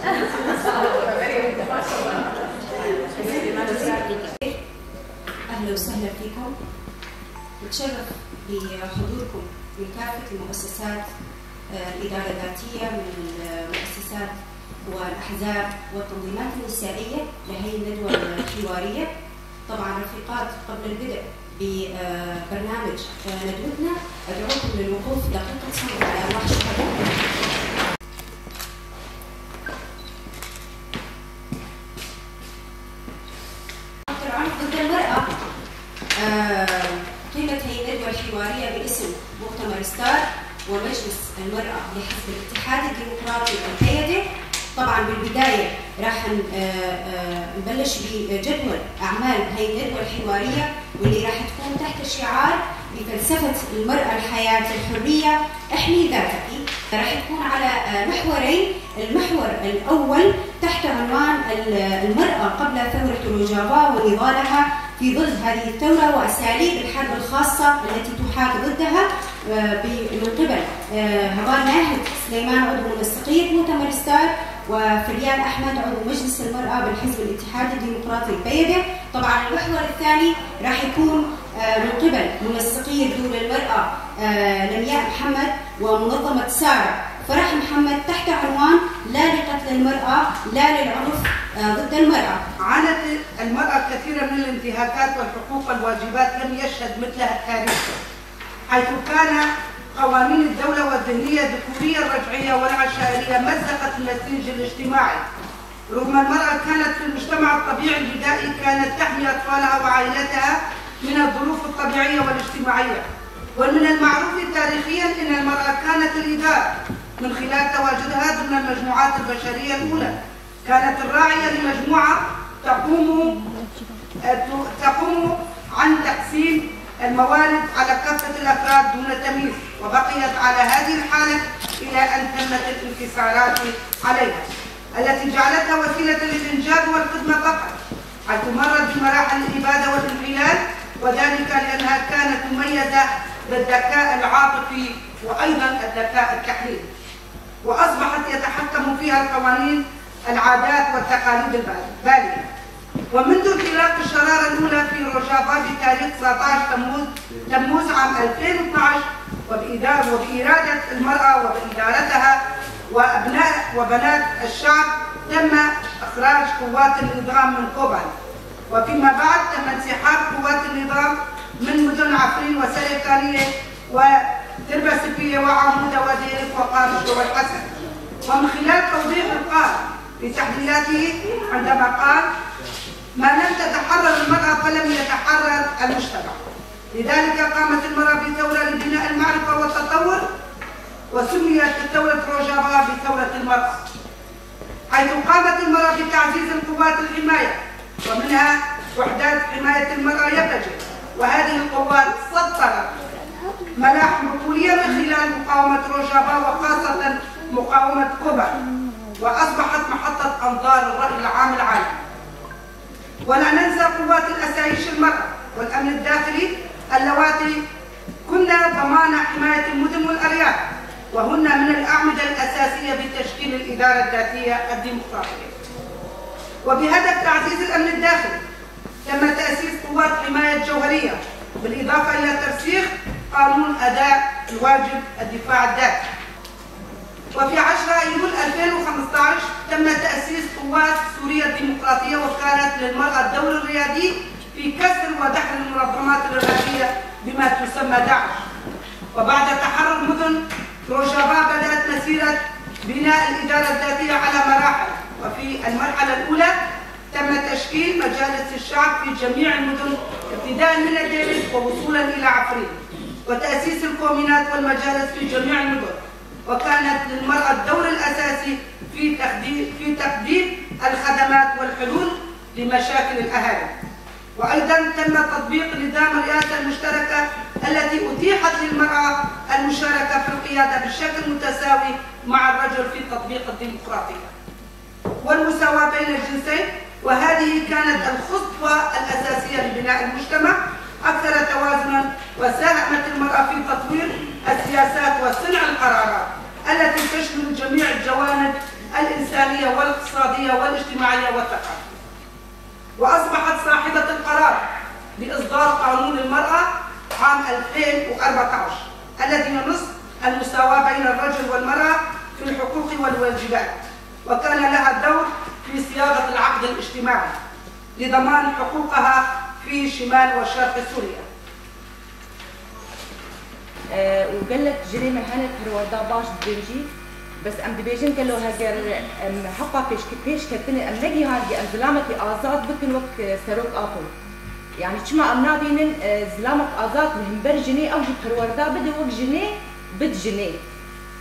أهلا وسهلا فيكم. نتشرف بحضوركم من كافة المؤسسات الإدارة الذاتية من المؤسسات والأحزاب والتنظيمات النسائية لهي الندوة الحوارية. طبعا رفيقات، قبل البدء ببرنامج ندوتنا أدعوكم للوقوف دقيقة صمت على أرواح الشهداء. ضد المرأة. قيمت هي الندوة الحوارية باسم مؤتمر ستار ومجلس المرأة لحزب الاتحاد الديمقراطي القيادي. طبعا بالبداية راح نبلش بجدول أعمال هي الندوة الحوارية واللي راح تكون تحت شعار بفلسفة المرأة الحياة الحرية احمي ذاتك. راح تكون على محورين. المحور الأول تحت عنوان المرأة قبل ثورة روجافا ونضالها في ظل هذه الثورة وأساليب الحرب الخاصة التي تحاك ضدها من قبل هبار ناهد سليمان عضو منسقية مؤتمر ستار وفريال أحمد عضو مجلس المرأة بالحزب الاتحاد الديمقراطي البيدة. طبعا المحور الثاني راح يكون من قبل منسقية دور المرأة لمياء محمد ومنظمة سارة فرح محمد تحت عنوان لا لقتل المرأة لا للعنف ضد المرأة. عانت المرأة كثيرا من الانتهاكات والحقوق والواجبات لم يشهد مثلها التاريخ، حيث كان قوانين الدولة والذهنية الذكورية الرجعية والعشائرية مزقت النسيج الاجتماعي. رغم المرأة كانت في المجتمع الطبيعي البدائي كانت تحمي أطفالها وعائلتها من الظروف الطبيعية والاجتماعية. ومن المعروف تاريخيا أن المرأة كانت الإدارة من خلال تواجدها ضمن المجموعات البشرية الأولى. كانت الراعية لمجموعة تقوم عن تقسيم الموارد على كافة الأفراد دون تمييز، وبقيت على هذه الحالة إلى أن تمت الانكسارات عليها التي جعلتها وسيلة للإنجاب والخدمة فقط، حيث مرت بمراحل الإبادة والانحلال، وذلك لأنها كانت مميزة بالذكاء العاطفي وأيضا الذكاء التحليلي، وأصبحت يتحكم فيها القوانين العادات والتقاليد البالية. ومنذ انطلاق الشرارة الأولى في روجافا بتاريخ 19 تموز عام 2012 وبإرادة المرأة وبإدارتها وأبناء وبنات الشعب تم إخراج قوات النظام من قبل، وفيما بعد تم انسحاب قوات النظام من مدن عفرين وسليقانية وتربسفية وعمودة وديرك وقارش والحسن. ومن خلال توضيح القائد في تحليلاته عندما قال: ما لم تتحرر المرأة فلم يتحرر المجتمع. لذلك قامت المرأة بثورة لبناء المعرفة والتطور، وسميت ثورة روجافا بثورة المرأة، حيث قامت المرأة بتعزيز القوات الحماية ومنها وحدات حماية المرأة يبتجي، وهذه القوات سطرت ملاحم بطولية من خلال مقاومة روجافا وخاصة مقاومة كوبا، وأصبحت محطة أنظار الرأي العام العالمي. ولا ننسى قوات الأسايش المرأة والأمن الداخلي اللواتي كنا ضمان حماية المدن والأرياف، وهن من الأعمدة الأساسية بتشكيل الإدارة الذاتية الديمقراطية. وبهدف تعزيز الأمن الداخلي تم تأسيس قوات حماية جوهرية، بالإضافة إلى ترسيخ قانون أداء الواجب الدفاع الذاتي. وفي 10 أيلول 2015 تم تأسيس قوات سوريا الديمقراطية، وكانت للمرأة الدور الريادي في كسر ودحر المنظمات الإرهابية بما تسمى داعش. وبعد تحرر مدن روجافا بدأت مسيرة بناء الإدارة الذاتية على مراحل، وفي المرحلة الأولى تم تشكيل مجالس الشعب في جميع المدن ابتداء من الديرك ووصولا إلى عفرين، وتأسيس الكومينات والمجالس في جميع المدن. وكانت للمرأة الدور الأساسي في تقديم الخدمات والحلول لمشاكل الأهالي. وأيضا تم تطبيق نظام الرئاسة المشتركة التي أتيحت للمرأة المشاركة في القيادة بشكل متساوي مع الرجل في تطبيق الديمقراطية والمساواة بين الجنسين. وهذه كانت الخطوة الأساسية لبناء المجتمع أكثر توازنا. وساهمت المرأة في تطوير السياسات وصنع القرارات التي تشمل جميع الجوانب الإنسانية السياسية والاقتصادية والاجتماعية والثقافية. وأصبحت صاحبة القرار بإصدار قانون المرأة عام 2014 الذي ينص المساواة بين الرجل والمرأة في الحقوق والواجبات، وكان لها دور في صياغة العقد الاجتماعي لضمان حقوقها في شمال وشرق سوريا. وقال لك جري مهنة هرودا باش بيجي بس ام دبيجن قال له هاجر حقا پیش کتنه ام نگی هاگی ام زلامت آزاد بکن وک سروک آپو يعني شما ام نابینن زلامت آزاد مهمبر جني او جي هرودا بده وک جني بد جني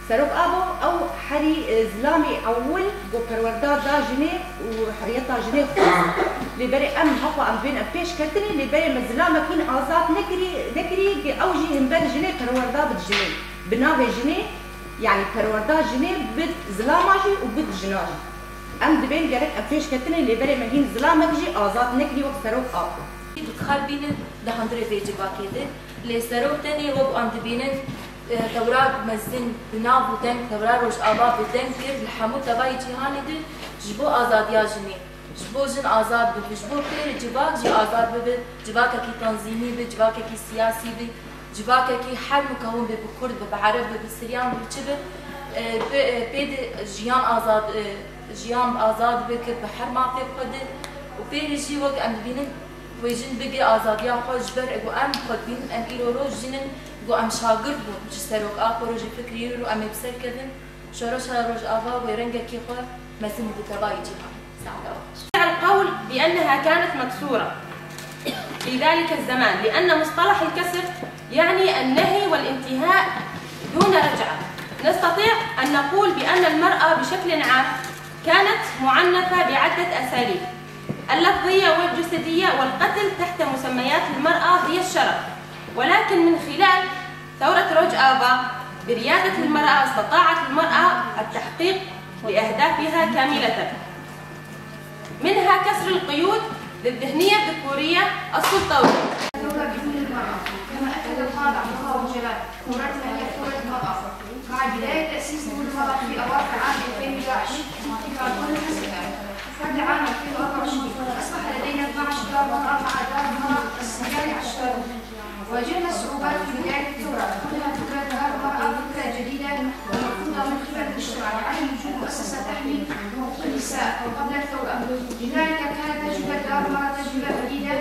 سروك ابو او حري زلامي اول جو هرودا دا جني وحريتا جني اللي بري ام حقا ام بين ام پیش کتنه اللي بري مزلامه كين آزاد نكري او جي همبر جني هرودا بد جني بناوي جني يعني پروردا جني بد زلاماجي وبد جناجي ام دبين قالك ام فيش كتني اللي بري مهين زلاماجي آزاد نكري وقت سروك آبو بتخربين دهندري في جباكيده اللي سروك تاني وقت ام دبينن توراد مزن بناف ودن توراد روش آبا بدن كر الحمو تباي جهاني دي جبو آزاد يا جني جبو جن آزاد بد جبو كير جباك جي آزاد بد جباكا كي تنظيمي بد جباكا كي سياسي بد جباكا كي حل مكون بكرد بعرب بسريان بكبر بيد جيان آزاد جيان آزاد بكر بحر ما في قد وبيد جي وقت أم بينن ويجن بقي آزاد يا خو جبر أجو أم خد بينن أم إيرو روج جنن جو أم شاقر بون جسروك آخر روج فكري رو أم بسر كذن شروش روج آبا ويرنجا كي خو مسمى بتباي جهان سعد القول بأنها كانت مكسورة في ذلك الزمان لأن مصطلح الكسر يعني النهي والانتهاء دون رجعة. نستطيع أن نقول بأن المرأة بشكل عام كانت معنفة بعدة أساليب اللفظية والجسدية والقتل تحت مسميات المرأة هي الشرف، ولكن من خلال ثورة روج آبا بريادة المرأة استطاعت المرأة التحقيق لأهدافها كاملة، منها كسر القيود للذهنية الذكورية السلطوية. كما أكد القاضي عبد الله أبو جلال ثورتنا هي ثورة المرأة مع بداية تأسيس نور المرأة في أواخر عام 2011 في كرتون الحسنة. قبل عام 2024 أصبح لدينا 12 دار مرأة مع دار المرأة السياري عشتار. واجهنا صعوبات في بداية الثورة كلها فكرة دار المرأة فكرة جديدة ومرفوضة من قبل المجتمع لعدم وجود مؤسسة تحمي حقوق النساء قبل الثورة. لذلك كانت تجربة دار المرأة تجربة جديدة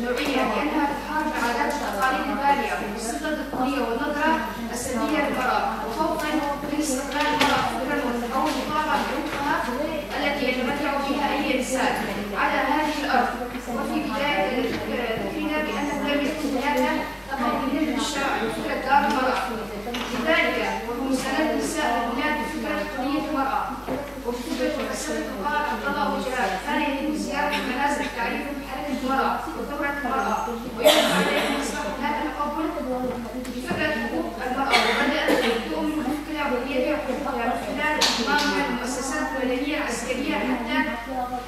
نوعية لأنها تحارب العادات والتقاليد الغالية والصفة الذكورية والنظرة السلبية للمرأة وخوفا من استغلال المرأة فكرا أو مطالبة بحقوقها التي يتمتع بها أي إنسان على هذه الأرض. وفي بداية ذكرنا بأنه لم يكن هناك تقييد للشرع بفكرة دار المرأة، لذلك وبمساندة النساء والبنات بفكرة حرية المرأة وبفكرة مؤسسة القاضي عبد الله أبو جلال كان يتم زيارة منازل تعريف بحركة المرأة وثورة المرأة ويجب عليها إصلاح هذا التقبل بفكرة حقوق المرأة وبدأت تؤمن بفكرة حرية حقوقها من خلال انضمامها للمؤسسات المدنية العسكرية حتى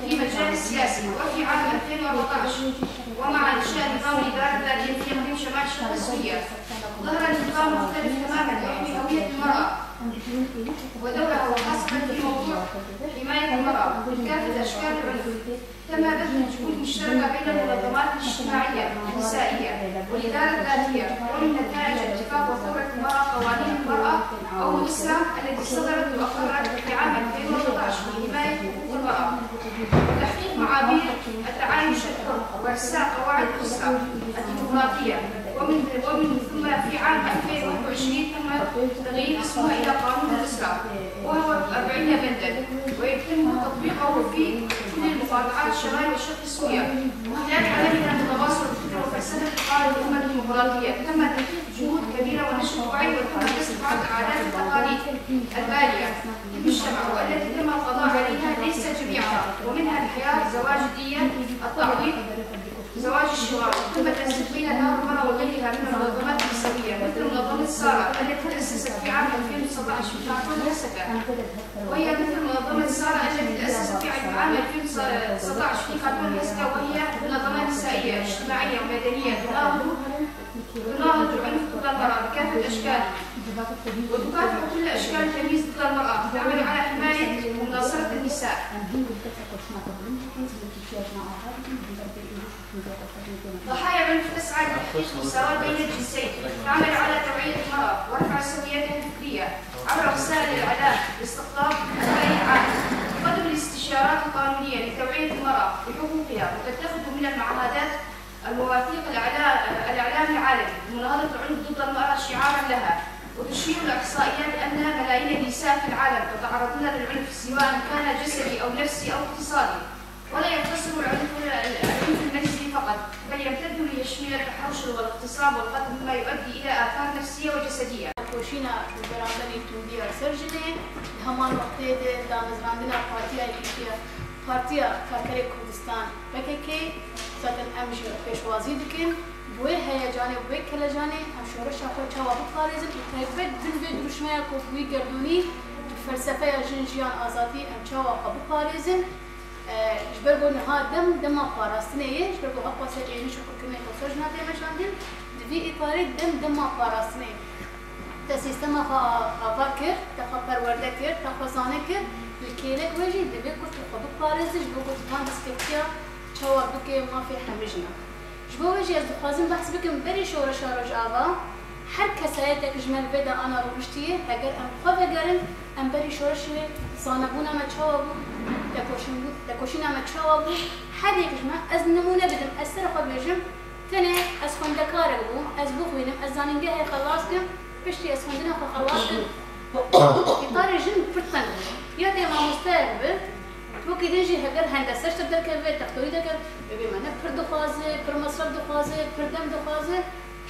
في مجال السياسي. وفي عام 2014 ومع إنشاء نظام الإدارة الذاتية في إقليم شمال شرق سوريا ظهر نظام مختلف تماما يحمي هوية المرأة ودورها وخاصة في موضوع حماية المرأة من كافة أشكال العنف. تم بذل جهود مشتركة بين المنظمات الاجتماعية النسائية والإدارة الذاتية ومن نتائج اتفاق وثورة المرأة قوانين المرأة أو الإسلام التي صدرت وأقرت في عام 2013 لحماية حقوق المرأة وتحقيق معايير التعايش الحر وإرساء قواعد الأسرة الديمقراطية. ومن ثم في عام 2021 تم تغيير اسمها إلى قانون الأسرة وهو 40 بندا ويتم تطبيقه في كل المقاطعات شمال وشرق سوريا. وخلال عملنا التواصل وفلسفة إقامة الأمة الديمقراطية تم جهود كبيرة ونشر الوعي وتم كسر بعض العادات والتقاليد البالية في المجتمع والتي تم القضاء عليها ليس جميعها، ومنها الحياة، زواج الدية، التعويض، زواج الشراء. تم تأسيس بين دار المرأة وغيرها من المنظمات النسوية مثل منظمة سارة التي تأسست في عام 2019 في كرتون الحسكة، وهي مثل منظمة سارة التي تأسست في عام 2019 في كرتون الحسكة، وهي منظمة نسائية اجتماعية ومدنية تناهض العنف ضد المرأة بكافة أشكاله وتكافح كل أشكال التمييز ضد المرأة، تعمل على حماية ومناصرة النساء ضحايا عنف تسعى لتحقيق المساواة بين الجنسين، تعمل على توعية المرأة ورفع سويتها الفكرية عبر وسائل الإعلام باستقطاب الرأي العام، تقدم الاستشارات القانونية لتوعية المرأة بحقوقها، وتتخذ من المعاهدات المواثيق الإعلام العالمي بمناهضة العنف ضد المرأة شعارا لها، وتشير الإحصائيات بأن ملايين النساء في العالم يتعرضن للعنف سواء كان جسدي أو نفسي أو اقتصادي، ولا يقتصر العنف المنزلي فقط، بل يمتد ليشمل التحرش والاغتصاب والقتل مما يؤدي إلى آثار نفسية وجسدية. کوشینا برادری توندی سرجنه همان وقتی دامزراندنا پارتیا کارکری کردستان بککی زدن امش پیشوازی دکن بوی هیجانی و بوی کلجانی هم شورش خود چواب خارجن تایبت دن به دروشمه کوفوی گردونی فلسفه جنجیان آزادی ام چواب خارجن جبرگو نها دم پاراستنه جبرگو اقواسه اینش کنه کوسرجنا تیمشاندن دوی اطاری دم پاراستنه تا سیستم آفاکر تا پرورده کرد تا خزانه کرد الکیلک وجی دبی کت خود پارزش بگو تان دستکتیا چواب بکه ما فی حمجنا جبو وجی از دخوازم بحث بکم بری شورش آراج آوا هر کسایت اجمل بده آنا روشتیه اگر ام خواب اگرن ام بری شورش زانبون ام چوابو تکوشین ام چوابو هر یک جمع از نمونه بدم اثر خواب بجم تنه از خندکار بوم از بخوینم از زانینگه خلاص کم پشتی از خندنا خلاص کم اطار جن فرتن یا ما مستقبل تو که دیجی هگر هندسه شد در که تختوری در که ببینم پر دخوازه پر مصرف دخوازه پر دم دخوازه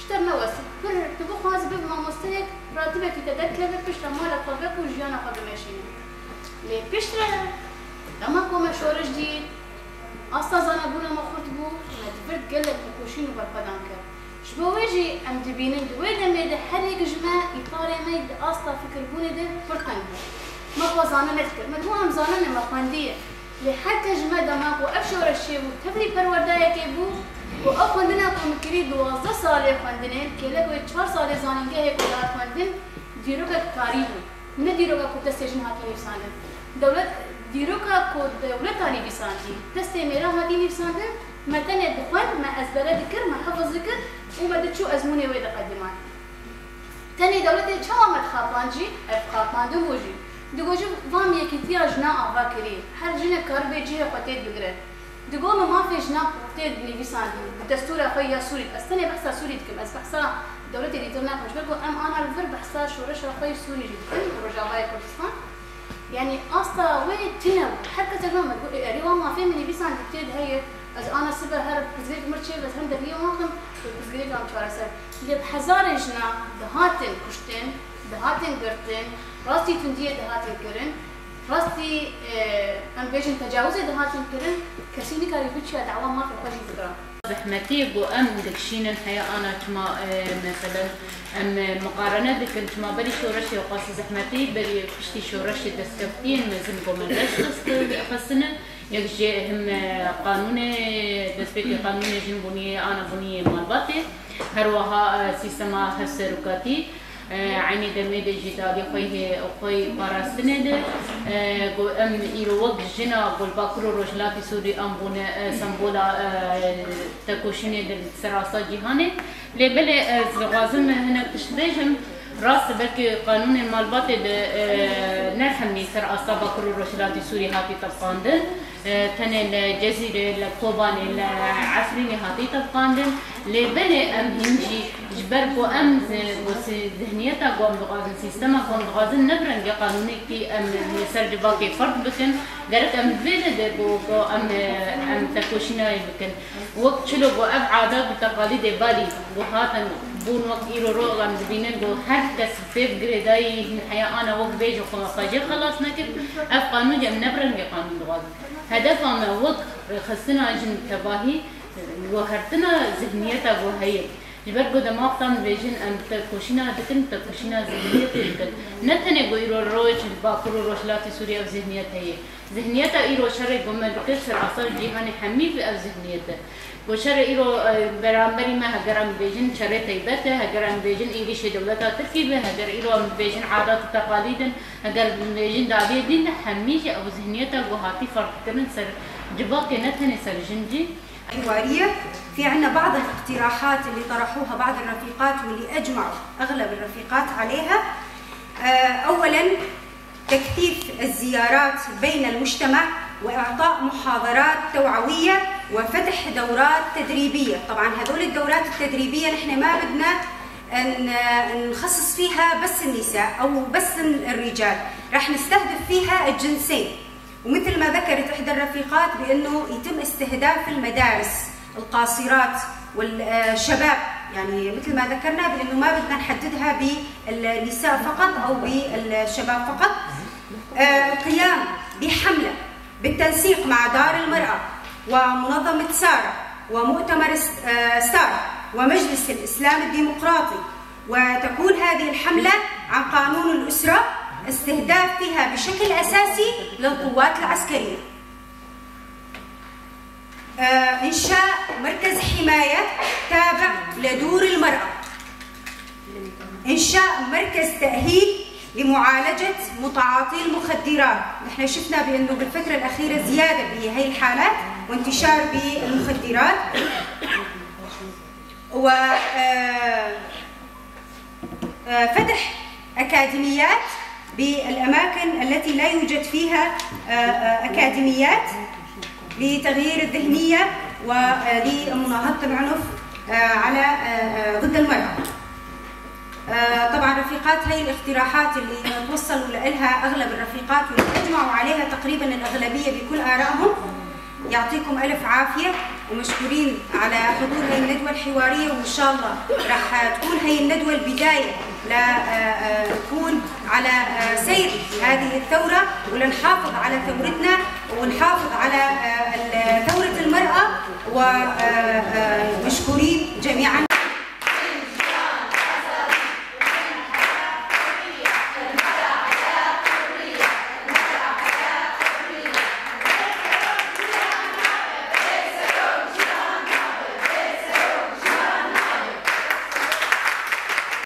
شتر نواسه پر تو بخوازه بب ما مستق راتبه که در که پشت مال خوابه کو جیانا خوابه ماشینه لی پشت اما کوم شورش دید اصلا زنا بونا ما خورد بو مدبرت قلت بکوشین و برپدان کرد شبو وجي ام دبينن دويدا ميدا حريق جماع إطاري ميد أصلا فكر بوني ده فرقنها ما هو زانا نذكر ما هو هم زانا ما قاندية لحتى جماع دماغ وأفشور الشيء وتفري پروردايا كيبو وأخوندنا كم كريد 12 سالة خواندنين كيلك و 4 سالة زاننگه هيك ولاد خواندن ديروكا كاريبو نه ديروكا كو دستيجن هاتي نفساندن دولت ديروكا كو دولتاني بيساندي دستي ميرا هاتي نفساندن ما تاني بخوان ما أزبرة ذكر ما حفظ ذكر وما دتشو أزموني ويدا قدمان تاني دولتي چاوا مد خاپانجي خاپان دوجي دوجي وام يكتيا جنا آوا كري هر جنة كار بيجي خطيت بگره دگو ما في جنا خطيت بنيفيسان دستور خويا سوري استني بحثا سوري تكم از بحثا دولتي ريترنا مش بقول انا الفر بحثا شورش خويا سوري جدا رجاوي كردستان يعني اصلا وين تنو حتى تمام ريوا ما في منيفيسان خطيت هي از انا سبب هر بزرگ مرچه بس هم دلیل ماهم بزرگ هم چهارسر لب هزار جنا دهاتن کشتن دهاتن گرتن راستی تندیه دهاتن کرن راستی ام بیشن تجاوز دهاتن کرن کسی نکاری بچه دعوا ما في خوشی ذکر زحمتي بو ام دكشين الحياة انا كما مثلا ام مقارنة بكن كما بري شورشي وقاسي زحمتي بري كشتي شورشي دستفتين مزن قومن رشت خصنا يجي هم قانون دسبتي قانون جنبوني انا بني مالباتي هروها سيستما هسركاتي عيني دمي ديجيتالي خوي باراستنه ده قو ام ايروق جنا قول باكرو رجلاتي سوري ام بونه سمبولا تكوشيني دل سراسا جهاني لبل زغازم هنا تشديجم راس بلكي قانون المالبات نرحمني سر أصابة كل رشلات سوري هاتي طبقاندن تاني الجزيرة القوبان العفريني هاتي طبقاندن لبني أم هنجي جبركو أم ذهنيتا قوم بغازن سيستما قوم بغازن نبرن قانوني كي أم سر جباكي فرد بكن قالت أم بيدا بو أم تكوشنا بكن وقت شلو بو أب عادات بتقاليد بالي وهاتن بون وقت إيرو روغ أم دبينن بو هر كس بيب قريداي الحياة أنا وقت بيجو خاجر خلاص نكت أب قانون جم نبرن قانون بغازن هدف ما وقت خصنا جن تباهي وهرتنا ذهنيتها وهي جبرجو دماغتان بيجن أن تكوشينا دكن تكوشينا ذهنية دكن نتني بيرو روج باكرو روشلات سوريا وذهنية هي ذهنية إيرو شر جمل كسر عصر جهان حمي في ذهنية وشر إيرو برامبري ما هجرام بيجن شر تيبته هجرام بيجن إنجليش دولة تركيبه هجر إيرو بيجن عادات وتقاليد هجر بيجن دعوة دين حمي أو ذهنية جهاتي فرق كمان سر جباكي نتني سر جنجي حوارية. في عنا بعض الاقتراحات اللي طرحوها بعض الرفيقات واللي أجمعوا أغلب الرفيقات عليها. أولاً تكثيف الزيارات بين المجتمع وإعطاء محاضرات توعوية وفتح دورات تدريبية. طبعاً هذول الدورات التدريبية نحن ما بدنا نخصص فيها بس النساء أو بس الرجال، راح نستهدف فيها الجنسين. ومثل ما ذكرت إحدى الرفيقات بأنه يتم استهداف المدارس القاصرات والشباب، يعني مثل ما ذكرنا بأنه ما بدنا نحددها بالنساء فقط أو بالشباب فقط. القيام بحملة بالتنسيق مع دار المرأة ومنظمة سارة ومؤتمر ستار ومجلس الإسلام الديمقراطي، وتكون هذه الحملة عن قانون الأسرة استهداف فيها بشكل أساسي للقوات العسكرية. إنشاء مركز حماية تابع لدور المرأة. إنشاء مركز تأهيل لمعالجة متعاطي المخدرات. نحن شفنا بأنه بالفترة الأخيرة زيادة بهي الحالات وانتشار بالمخدرات. وفتح أكاديميات بالأماكن التي لا يوجد فيها أكاديميات لتغيير الذهنية ولمناهضة العنف على ضد المرأة. طبعا رفيقات هي الاقتراحات اللي توصلوا لها أغلب الرفيقات واللي اجمعوا عليها تقريبا الأغلبية بكل آرائهم. يعطيكم ألف عافية ومشكورين على حضور هي الندوة الحوارية، وإن شاء الله راح تكون هي الندوة البداية لنكون على سير هذه الثورة ولنحافظ على ثورتنا ونحافظ على ثورة المرأة و